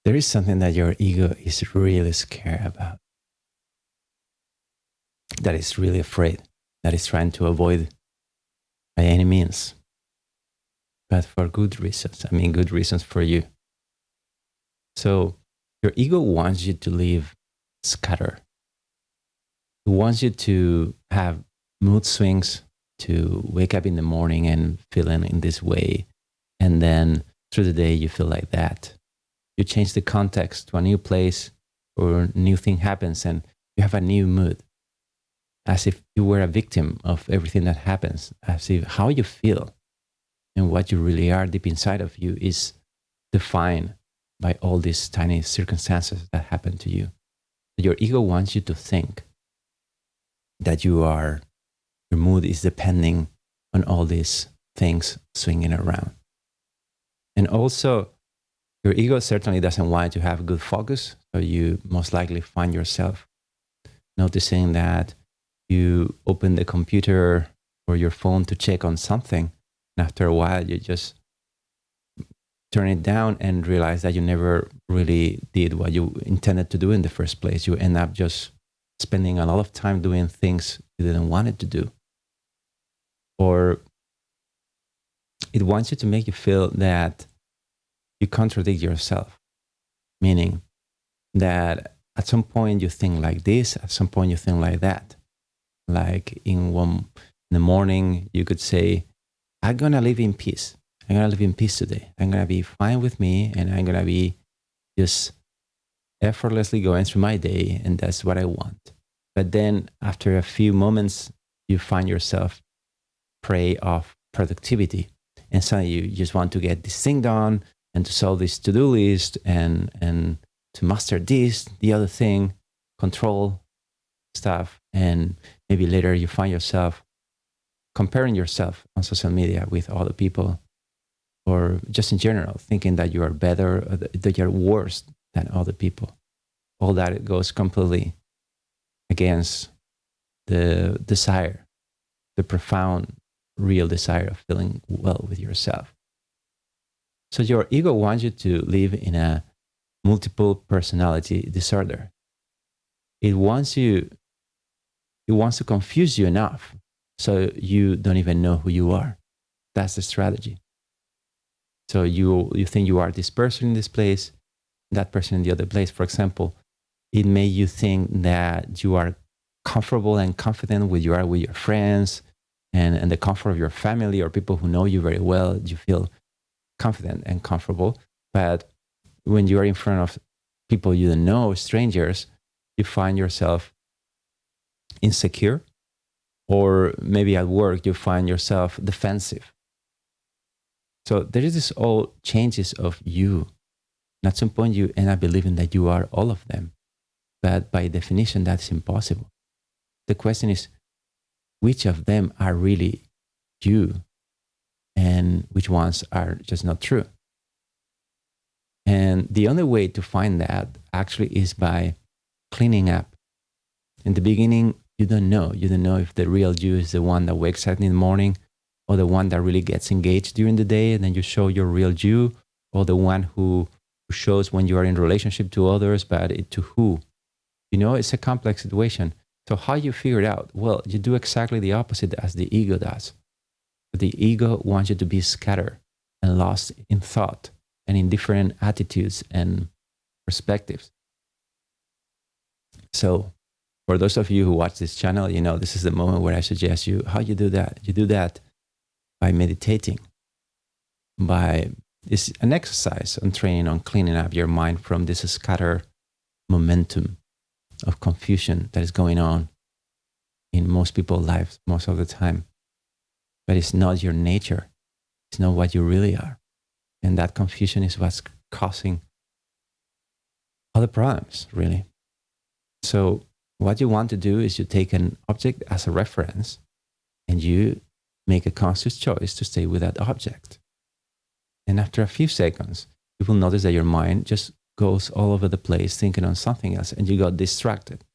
there is something that your ego is really scared about, that is really afraid, that is trying to avoid by any means, but for good reasons. I mean, good reasons for you. So your ego wants you to live scattered. It wants you to have mood swings, to wake up in the morning and feeling in this way. And then through the day, you feel like that. You change the context to a new place or a new thing happens and you have a new mood, as if you were a victim of everything that happens, as if how you feel and what you really are deep inside of you is defined by all these tiny circumstances that happen to you. Your ego wants you to think that your mood is depending on all these things swinging around. And also, your ego certainly doesn't want you to have good focus. So you most likely find yourself noticing that you open the computer or your phone to check on something. And after a while, you just turn it down and realize that you never really did what you intended to do in the first place. You end up just spending a lot of time doing things you didn't want it to do. Or it wants you to make you feel that you contradict yourself, meaning that at some point you think like this, at some point you think like that. Like in the morning, you could say, I'm going to live in peace. I'm going to live in peace today. I'm going to be fine with me and I'm going to be just effortlessly going through my day and that's what I want. But then after a few moments, you find yourself prey of productivity. And suddenly you just want to get this thing done and to solve this to-do list and to master this, the other thing, control stuff. And maybe later you find yourself comparing yourself on social media with other people, or just in general, thinking that you are better, or that you're worse than other people. All that goes completely against the desire, the profound, real desire of feeling well with yourself. So your ego wants you to live in a multiple personality disorder. It wants to confuse you enough so you don't even know who you are. That's the strategy. So you think you are this person in this place, that person in the other place. For example, it made you think that you are comfortable and confident with you are with your friends and the comfort of your family or people who know you very well. You feel confident and comfortable. But when you are in front of people you don't know, strangers, you find yourself insecure, or maybe at work you find yourself defensive. So there is this all changes of you. And at some point you end up believing that you are all of them. But by definition, that's impossible. The question is, which of them are really you and which ones are just not true? And the only way to find that actually is by cleaning up. In the beginning, you don't know. You don't know if the real you is the one that wakes up in the morning or the one that really gets engaged during the day and then you show your real you, or the one who shows when you are in relationship to others, but to who? You know, it's a complex situation. So how you figure it out? Well, you do exactly the opposite as the ego does. The ego wants you to be scattered and lost in thought and in different attitudes and perspectives. So for those of you who watch this channel, you know, this is the moment where I suggest you, how you do that? You do that by meditating, by this an exercise on training on cleaning up your mind from this scattered momentum of confusion that is going on in most people's lives most of the time. But it's not your nature. It's not what you really are. And that confusion is what's causing other problems, really. So what you want to do is you take an object as a reference and you make a conscious choice to stay with that object. And after a few seconds, you will notice that your mind just goes all over the place thinking on something else and you got distracted.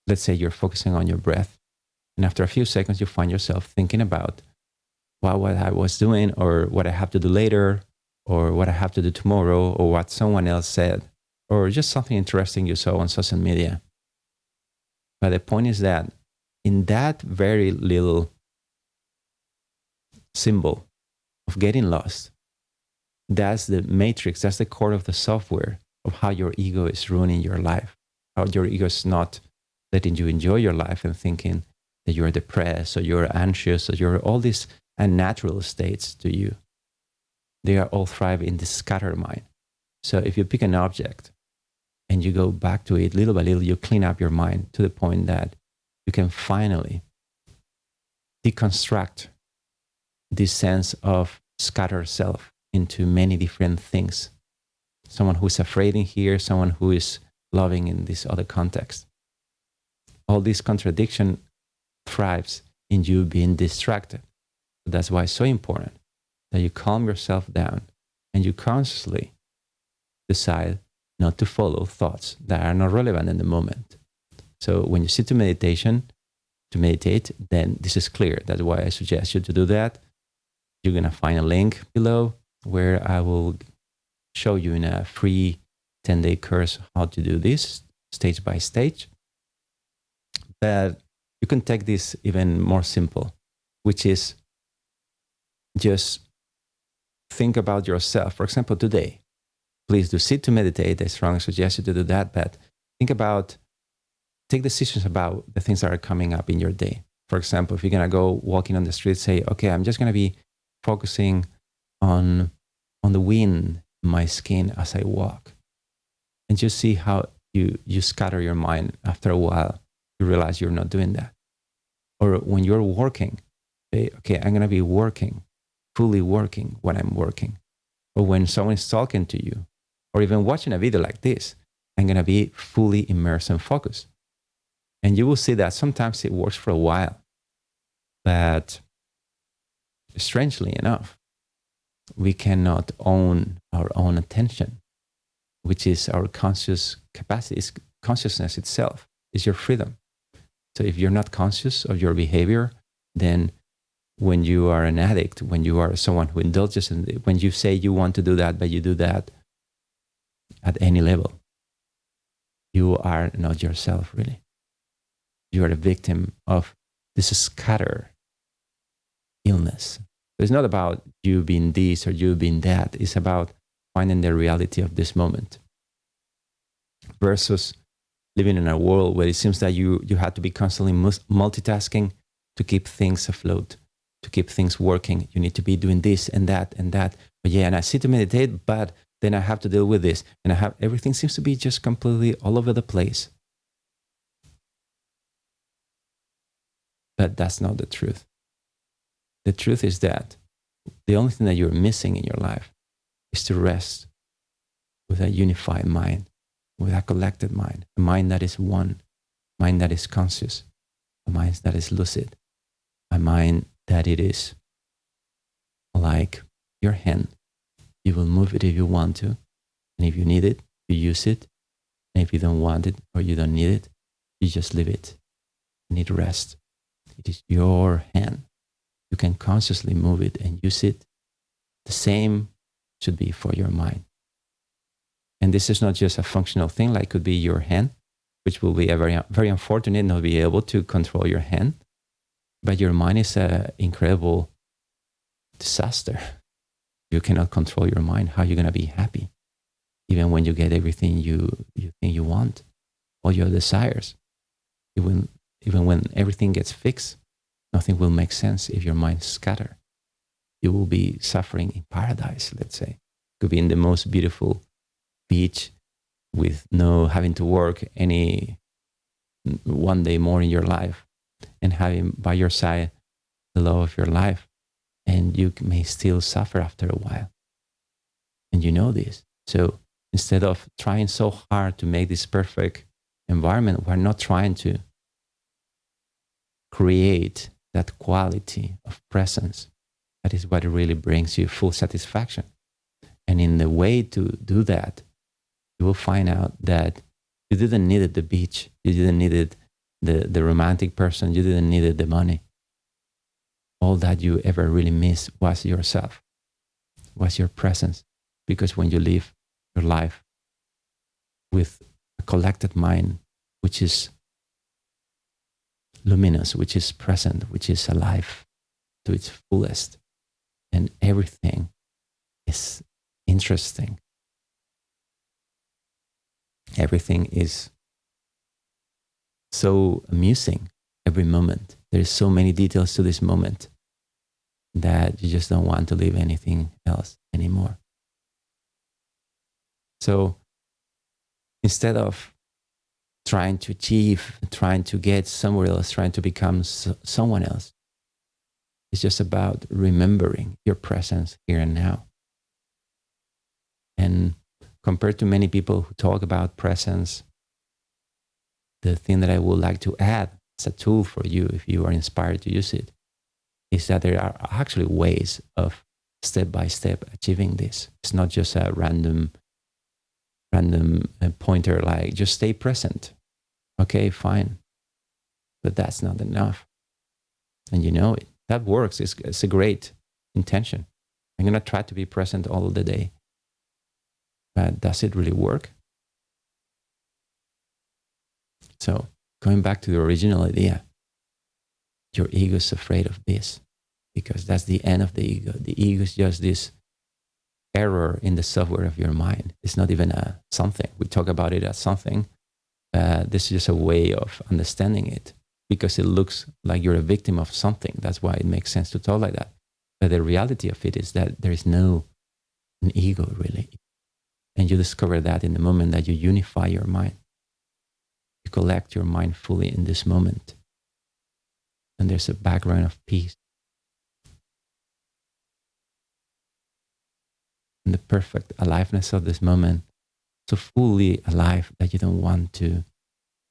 Let's say you're focusing on your breath. And after a few seconds, you find yourself thinking about what I was doing or what I have to do later, or what I have to do tomorrow, or what someone else said, or just something interesting you saw on social media. But the point is that in that very little symbol of getting lost, that's the matrix, that's the core of the software of how your ego is ruining your life, how your ego is not letting you enjoy your life and thinking that you're depressed or you're anxious or you're all these unnatural states to you. They are all thrive in the scattered mind. So if you pick an object and you go back to it little by little, you clean up your mind to the point that you can finally deconstruct this sense of scattered self into many different things. Someone who's afraid in here, someone who is loving in this other context. All this contradiction thrives in you being distracted. That's why it's so important that you calm yourself down and you consciously decide not to follow thoughts that are not relevant in the moment. So when you sit to meditate, then this is clear. That's why I suggest you to do that. You're going to find a link below where I will show you in a free 10-day course how to do this stage by stage. But you can take this even more simple, which is just think about yourself. For example, today, please do sit to meditate. I strongly suggest you to do that, but take decisions about the things that are coming up in your day. For example, if you're going to go walking on the street, say, okay, I'm just going to be focusing on the wind in my skin as I walk. And just see how you scatter your mind. After a while, you realize you're not doing that. Or when you're working, say, okay, I'm going to be working, fully working when I'm working. Or when someone is talking to you, or even watching a video like this, I'm going to be fully immersed and focused. And you will see that sometimes it works for a while. But strangely enough, we cannot own our own attention, which is our conscious capacity. It's consciousness itself is your freedom. So if you're not conscious of your behavior, then when you are an addict, when you are someone who indulges in it, when you say you want to do that, but you do that at any level, you are not yourself, really. You are a victim of this scatter illness. It's not about you being this or you being that. It's about finding the reality of this moment versus living in a world where it seems that you have to be constantly multitasking to keep things afloat, to keep things working. You need to be doing this and that and that. But yeah, and I sit to meditate, but then I have to deal with this. And everything seems to be just completely all over the place. But that's not the truth. The truth is that the only thing that you're missing in your life is to rest with a unified mind, with a collected mind, a mind that is one, a mind that is conscious, a mind that is lucid, a mind that it is like your hand. You will move it if you want to, and if you need it, you use it, and if you don't want it or you don't need it, you just leave it. You need rest. It is your hand. You can consciously move it and use it. The same should be for your mind. And this is not just a functional thing, like could be your hand, which will be a very, very unfortunate not be able to control your hand. But your mind is an incredible disaster. You cannot control your mind. How are you going to be happy? Even when you get everything you think you want, all your desires. Even when everything gets fixed, nothing will make sense if your mind is scattered. You will be suffering in paradise, let's say. Could be in the most beautiful beach with no having to work any one day more in your life and having by your side the love of your life. And you may still suffer after a while. And you know this. So instead of trying so hard to make this perfect environment, we're not trying to create that quality of presence. That is what really brings you full satisfaction. And in the way to do that, you will find out that you didn't need the beach. You didn't need the romantic person. You didn't need the money. All that you ever really missed was yourself, was your presence. Because when you live your life with a collected mind, which is luminous, which is present, which is alive to its fullest, and everything is interesting. Everything is so amusing every moment. There's so many details to this moment that you just don't want to live anything else anymore. So instead of trying to achieve, trying to get somewhere else, trying to become someone else, it's just about remembering your presence here and now. And compared to many people who talk about presence, the thing that I would like to add as a tool for you, if you are inspired to use it, is that there are actually ways of step-by-step achieving this. It's not just a random pointer like just stay present. Okay, fine. But that's not enough. And you know it. That works. It's a great intention. I'm going to try to be present all the day. But does it really work? So going back to the original idea, your ego is afraid of this because that's the end of the ego. The ego is just this error in the software of your mind. It's not even a something. We talk about it as something. This is just a way of understanding it because it looks like you're a victim of something. That's why it makes sense to talk like that. But the reality of it is that there is no an ego really. And you discover that in the moment that you unify your mind. You collect your mind fully in this moment. And there's a background of peace. And the perfect aliveness of this moment, so fully alive that you don't want to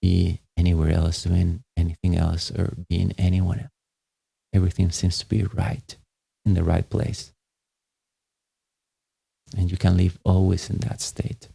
be anywhere else, doing anything else, or being anyone else. Everything seems to be right, in the right place. And you can live always in that state.